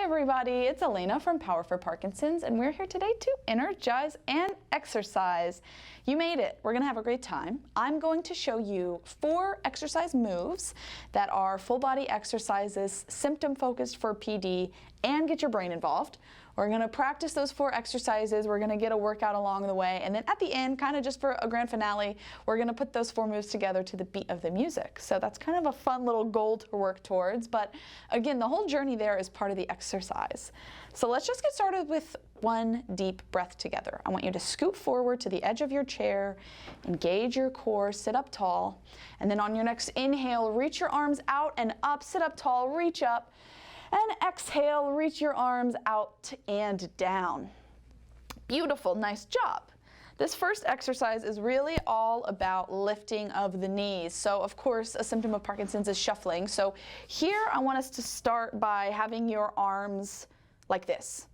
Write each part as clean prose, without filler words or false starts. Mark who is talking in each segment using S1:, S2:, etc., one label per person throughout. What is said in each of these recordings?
S1: everybody, it's Elena from Power for Parkinson's, and we're here today to energize and exercise. You made it. We're going to have a great time. I'm going to show you 4 exercise moves that are full body exercises, symptom focused for PD, and get your brain involved. We're going to practice those 4 exercises. We're going to get a workout along the way, and then at the end, kind of just for a grand finale, we're going to put those 4 moves together to the beat of the music. So that's kind of a fun little goal to work towards, but again, the whole journey there is part of the exercise. So let's just get started with one deep breath together. I want you to scoot forward to the edge of your chair, engage your core, sit up tall, and then on your next inhale, reach your arms out and up, sit up tall, reach up, and exhale, reach your arms out and down. Beautiful, nice job. This first exercise is really all about lifting of the knees. So of course, a symptom of Parkinson's is shuffling. So here I want us to start by having your arms like this.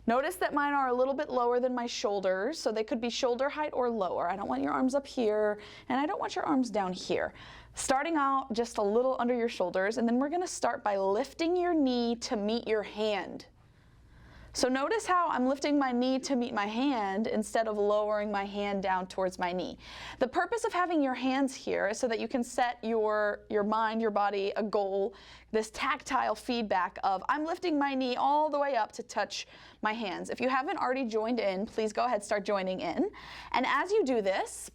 S1: Notice that mine are a little bit lower than my shoulders, so they could be shoulder height or lower. I don't want your arms up here, and I don't want your arms down here. Starting out just a little under your shoulders, and then we're gonna start by lifting your knee to meet your hand. So notice how I'm lifting my knee to meet my hand instead of lowering my hand down towards my knee. The purpose of having your hands here is so that you can set your mind, your body, a goal, this tactile feedback of I'm lifting my knee all the way up to touch my hands. If you haven't already joined in, please go ahead, start joining in. And as you do this,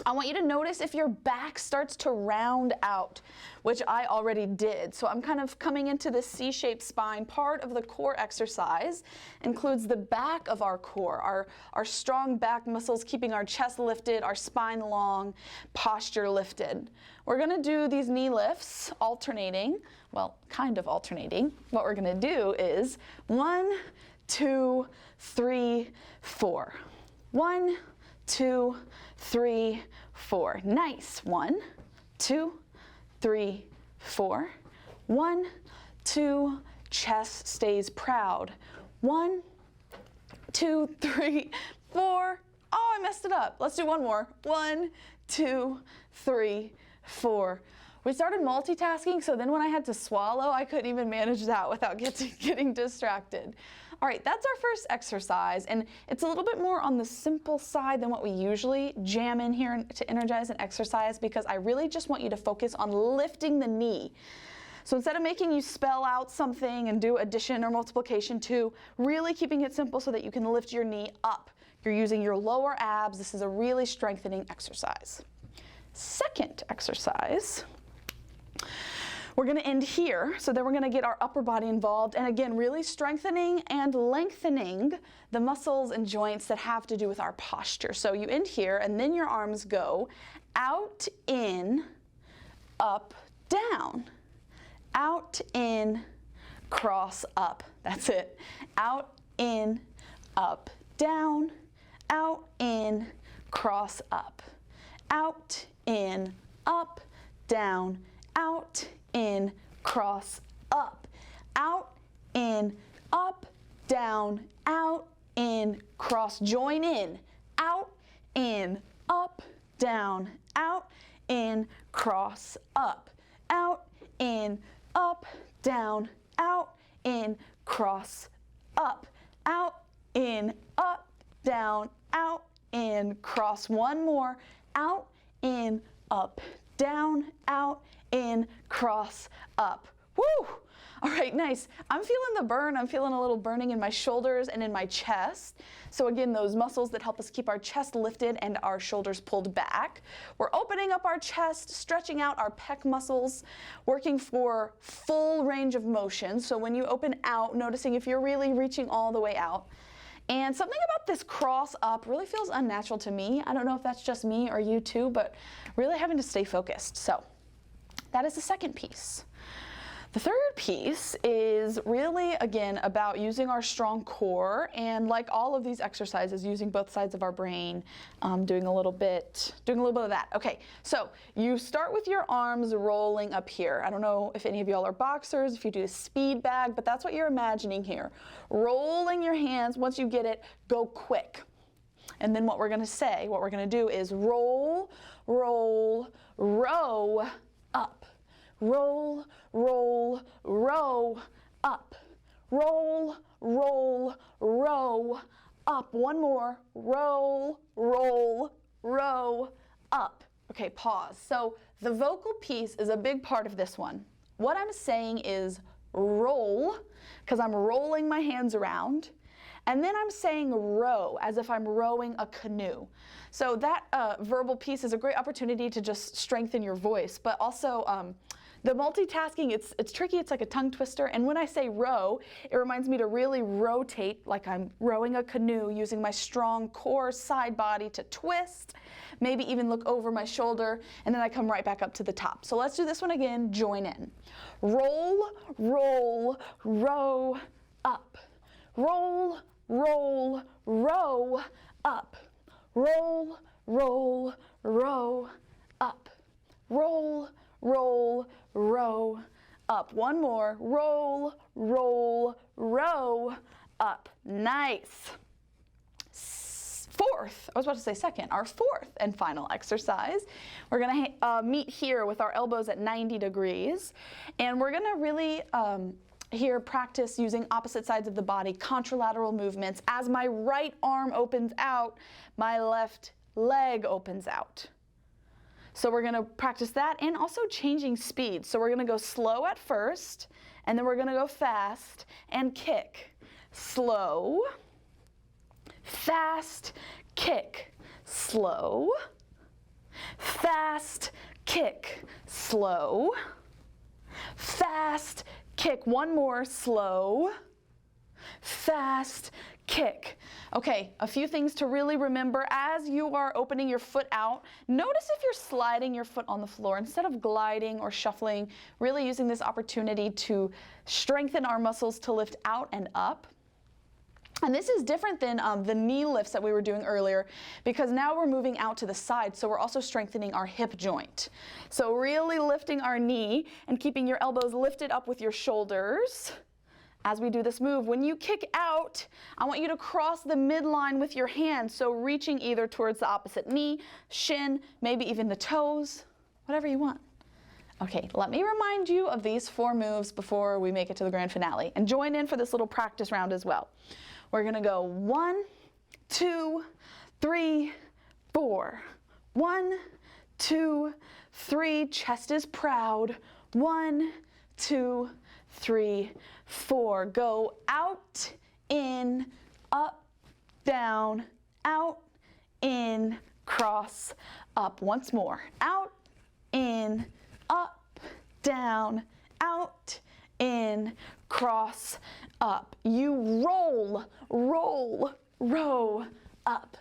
S1: I want you to notice if your back starts to round out, which I already did. So I'm kind of coming into this C-shaped spine. Part of the core exercise includes the back of our core, our strong back muscles keeping our chest lifted, our spine long, posture lifted. We're going to do these knee lifts alternating, well, kind of alternating. What we're going to do is 1, 2, 3, 4. 1, 2, 3, 4. Nice. 1, 2, 3, 4. 1, 2, chest stays proud. 1, 2, 3, 4. Oh, I messed it up. Let's do one more. 1, 2, 3, 4. We started multitasking, so then when I had to swallow, I couldn't even manage that without getting distracted. All right, that's our first exercise, and it's a little bit more on the simple side than what we usually jam in here to energize and exercise, because I really just want you to focus on lifting the knee. So instead of making you spell out something and do addition or multiplication too, really keeping it simple so that you can lift your knee up. You're using your lower abs. This is a really strengthening exercise. Second exercise, we're going to end here, so then we're going to get our upper body involved, and again, really strengthening and lengthening the muscles and joints that have to do with our posture. So you end here, and then your arms go out, in, up, down. Out, in, cross, up. That's it. Out, in, up, down. Out, in, cross, up. Out, in, up, down. Out, in, cross, up. Out, in, up, down. Out, in, cross. Join in. Out, in, up, down. Out, in, cross, up. Out, in, up, down. Out, in, cross, up. Out, in, up, down. Out, in, cross. One more. Out, in, up, down. Out, in, cross, up. Woo! All right, nice. I'm feeling the burn. I'm feeling a little burning in my shoulders and in my chest. So again, those muscles that help us keep our chest lifted and our shoulders pulled back. We're opening up our chest, stretching out our pec muscles, working for full range of motion. So when you open out, noticing if you're really reaching all the way out. And something about this cross up really feels unnatural to me. I don't know if that's just me or you too, but really having to stay focused. So that is the second piece. The third piece is really, again, about using our strong core, and like all of these exercises, using both sides of our brain, doing a little bit of that. Okay, so you start with your arms rolling up here. I don't know if any of y'all are boxers, if you do a speed bag, but that's what you're imagining here. Rolling your hands, once you get it, go quick. And then what we're gonna do is roll, roll, row, up. Roll, roll, row, up. roll, roll, row, up. One more, roll, roll, row, up. Okay, pause. So the vocal piece is a big part of this one. What I'm saying is roll, because I'm rolling my hands around, and then I'm saying row, as if I'm rowing a canoe. So that verbal piece is a great opportunity to just strengthen your voice, but also the multitasking, it's tricky, it's like a tongue twister, and when I say row, it reminds me to really rotate like I'm rowing a canoe, using my strong core side body to twist, maybe even look over my shoulder, and then I come right back up to the top. So let's do this one again, join in. Roll, roll, row, up. Roll, roll, row, up. Roll, roll, row, up. Roll, roll, row, up. One more. Roll, roll, row, up. Nice. Fourth, I was about to say second, our fourth and final exercise. We're going to meet here with our elbows at 90 degrees, and we're going to really here practice using opposite sides of the body, contralateral movements. As my right arm opens out, my left leg opens out. So we're going to practice that, and also changing speed. So we're going to go slow at first, and then we're going to go fast and kick. Slow, fast, kick. Slow, fast, kick. Slow, fast, kick. One more. Slow, fast, kick. Okay, a few things to really remember as you are opening your foot out. Notice if you're sliding your foot on the floor instead of gliding or shuffling, really using this opportunity to strengthen our muscles to lift out and up. And this is different than the knee lifts that we were doing earlier, because now we're moving out to the side, so we're also strengthening our hip joint. So really lifting our knee and keeping your elbows lifted up with your shoulders as we do this move. When you kick out, I want you to cross the midline with your hands, so reaching either towards the opposite knee, shin, maybe even the toes, whatever you want. Okay, let me remind you of these 4 moves before we make it to the grand finale, and join in for this little practice round as well. We're gonna go 1, 2, 3, 4. 1, 2, 3, chest is proud. 1, 2, 3, 4. Go out, in, up, down, out, in, cross, up. Once more. Out, in, up, down, out, in, cross, up. You roll, roll, row, up.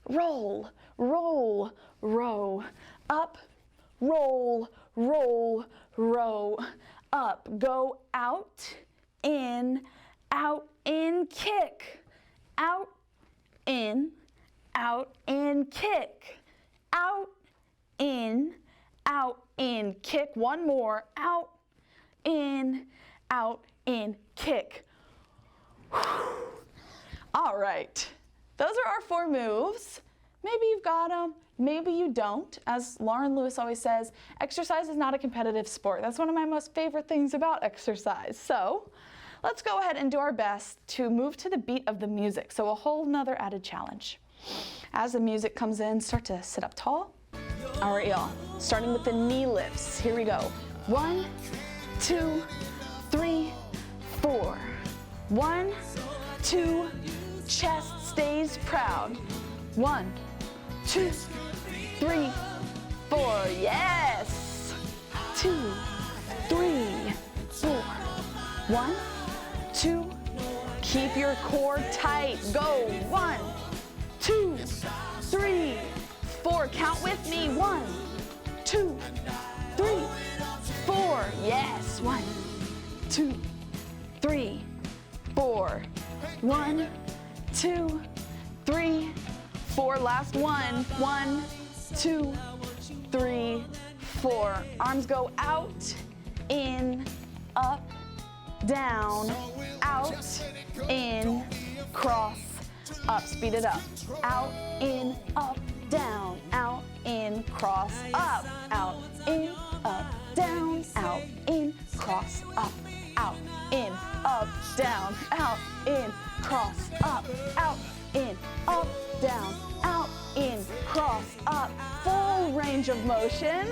S1: Roll, roll, row, up. Roll, roll, row, up. Go out, in, kick. Out, in, kick. Out, in, kick. One more. Out, in, kick. All right, those are our 4 moves. Maybe you've got them, maybe you don't. As Lauren Lewis always says, exercise is not a competitive sport. That's one of my most favorite things about exercise. So let's go ahead and do our best to move to the beat of the music. So a whole nother added challenge. As the music comes in, start to sit up tall. All right, y'all, starting with the knee lifts. Here we go. 1, 2, 3, 4. 1, 2, chest stays proud. 1, 2, 3, 4. Yes. 2, 3, 4. 1, 2. Keep your core tight. Go. 1, 2, 3, 4. Count with me. 1, 2, 3, 4. Yes. 1, 2, 3, 4. 1, 2, 3, 4. Last one. 1, 2, 3, 4. Arms go out, in, up, down, out, in, cross, up. Speed it up. Out, in, up, down, out, in, cross, up, out, in, up, down, out, in, cross, up, out, in, up, out, down, out, in, cross, up, out, in, up, down, out, in, cross, up. Full range of motion.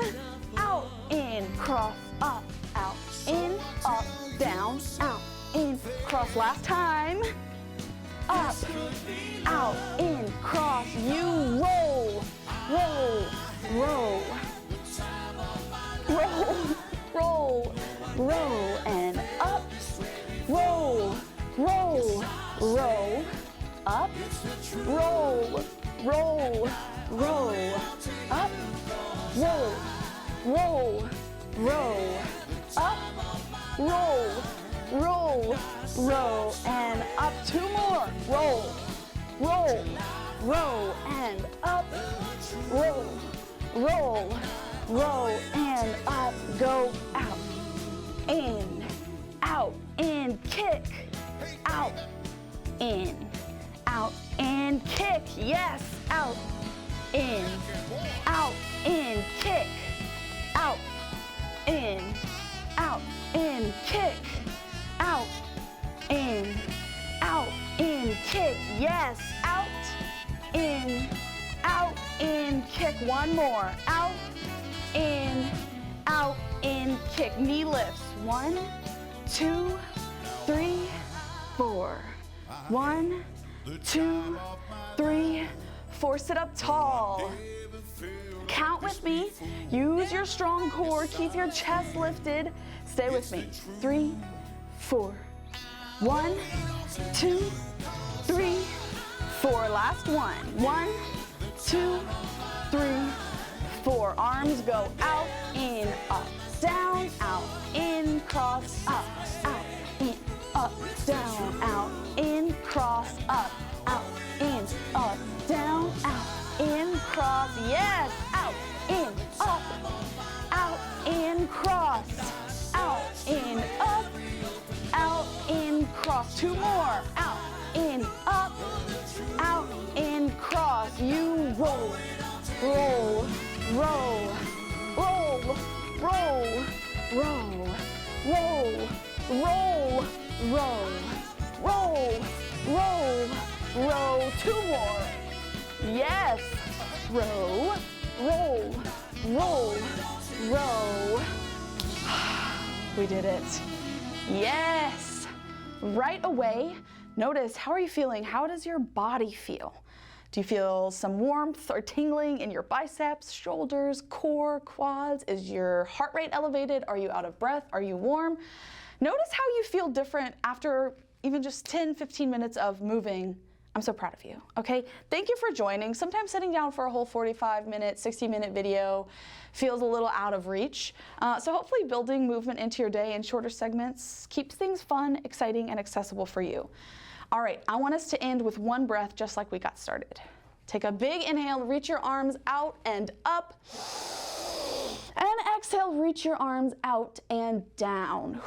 S1: Out, in, cross, up, out, in, up, down, out, in, cross. Last time. Up, out, in, cross. You roll, roll, roll, roll, roll, roll, and up. Roll, roll, roll, up, roll, roll, roll, up, roll, roll, roll, up, roll, roll, roll, and up. Two more. Roll, roll, roll, and up. Roll, roll, roll, and up. Go out, in, out, in, kick, out, in, out, in, kick. Yes, out, in, kick, out, in, kick, out, in, kick. Yes, out, in, kick. One more. Out, in, kick. Knee lifts. 1, 2, 3, 4. 1, 2, 3, 4. Sit up tall. Count with me. Use your strong core. Keep your chest lifted. Stay with me. 3, 4. 1, 2, 3, 4. Last one. 1, 2, 3, 4. Arms go out, in, up, down, out, in, cross, up, out, in, up, down, out, in, cross, up, out, in, up, down, out, in, cross. Yes, out, in, up, out, in, cross, out, in, up, out, in, cross. Two more. Out, in, up, out, in, cross. You roll, roll, roll, roll, roll, roll, roll, roll, roll, roll, roll, roll. Two more. Yes. Roll, roll, roll, roll. We did it. Yes. Right away, notice, how are you feeling? How does your body feel? Do you feel some warmth or tingling in your biceps, shoulders, core, quads? Is your heart rate elevated? Are you out of breath? Are you warm? Notice how you feel different after even just 10, 15 minutes of moving. I'm so proud of you, okay? Thank you for joining. Sometimes sitting down for a whole 45-minute, 60-minute video feels a little out of reach. So hopefully building movement into your day in shorter segments keeps things fun, exciting, and accessible for you. All right, I want us to end with one breath just like we got started. Take a big inhale, reach your arms out and up. And exhale, reach your arms out and down.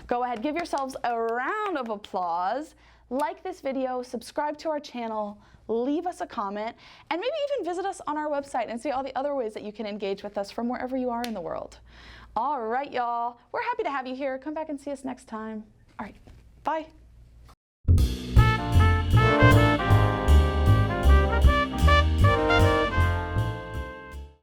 S1: Go ahead, give yourselves a round of applause. Like this video, subscribe to our channel, leave us a comment, and maybe even visit us on our website and see all the other ways that you can engage with us from wherever you are in the world. All right, y'all. We're happy to have you here. Come back and see us next time. All right, bye.